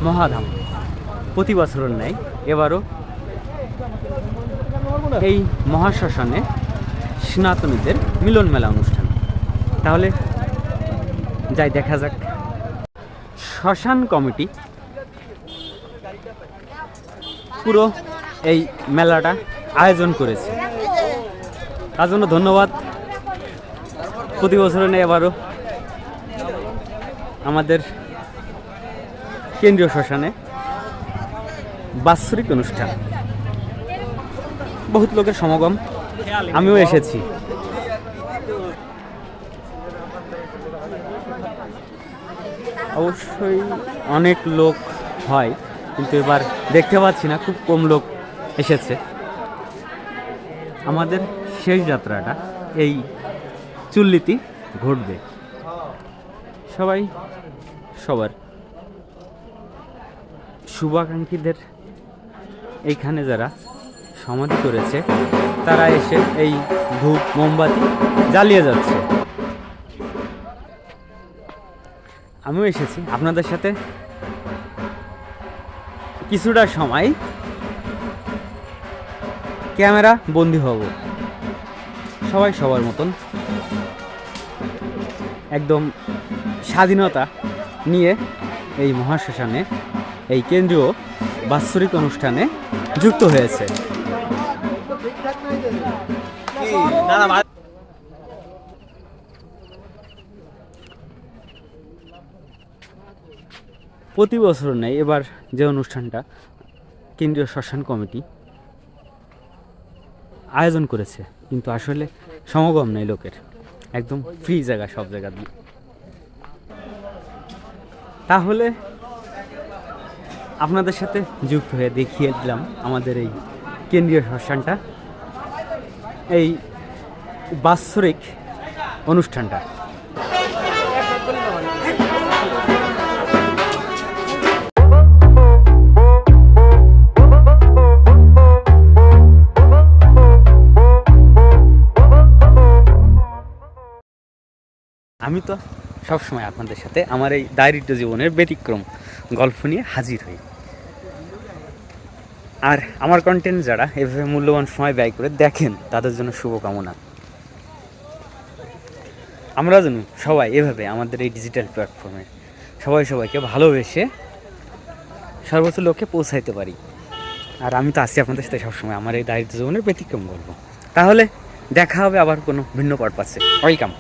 মহাধাম। প্রতি বছরের ন্যায় এবারও এই মহাশ্মশানে সনাতনীদের মিলন মেলা অনুষ্ঠান। তাহলে যাই দেখা যাক। শ্মশান কমিটি পুরো এই মেলাটা আয়োজন করেছে, তার জন্য ধন্যবাদ। প্রতি বছরে নেই এবারও আমাদের কেন্দ্রীয় শ্মশানে বাৎসরিক অনুষ্ঠান, বহুত লোকের সমাগম, আমিও এসেছি। অবশ্যই অনেক লোক হয়, কিন্তু এবার দেখতে পাচ্ছি না, খুব কম লোক এসেছে। আমাদের শেষ যাত্রাটা এই চুল্লিতে ঘটবে। সবাই সবার শুভাকাঙ্ক্ষীদের এইখানে যারা সমাধি করেছে তারা এসে এই ধূপ মোমবাতি জ্বালিয়ে যাচ্ছে। আমিও এসেছি আপনাদের সাথে কিছুটা সময় ক্যামেরা বন্দি হব। সবাই সবার মতন একদম স্বাধীনতা নিয়ে এই মহাশ্মশানে এই কেন্দ্রীয় বাৎসরিক অনুষ্ঠানে যুক্ত হয়েছে। প্রতি বছর নেই এবার যে অনুষ্ঠানটা কেন্দ্রীয় শ্মশান কমিটি আয়োজন করেছে, কিন্তু আসলে সমাগম নেই লোকের, একদম ফ্রি জায়গা সব জায়গা দিয়ে। তাহলে আপনাদের সাথে যুক্ত হয়ে দেখিয়ে দিলাম আমাদের এই কেন্দ্রীয় শ্মশানটা, এই বাৎসরিক অনুষ্ঠানটা। আমি তো সবসময় আপনাদের সাথে আমার এই দারিদ্র জীবনের ব্যতিক্রম গল্প নিয়ে হাজির হই। আর আমার কন্টেন্ট যারা এভাবে মূল্যবান সময় ব্যয় করে দেখেন তাদের জন্য শুভকামনা। আমরা যেন সবাই এভাবে আমাদের এই ডিজিটাল প্ল্যাটফর্মে সবাই সবাইকে ভালোবেসে সর্বোচ্চ লোককে পৌঁছাইতে পারি। আর আমি তো আছি আপনাদের সাথে সবসময় আমার এই দারিদ্র জীবনের ব্যতিক্রম গল্প। তাহলে দেখা হবে আবার কোনো ভিন্ন পার্ট পাচ্ছে। ওয়েলকাম।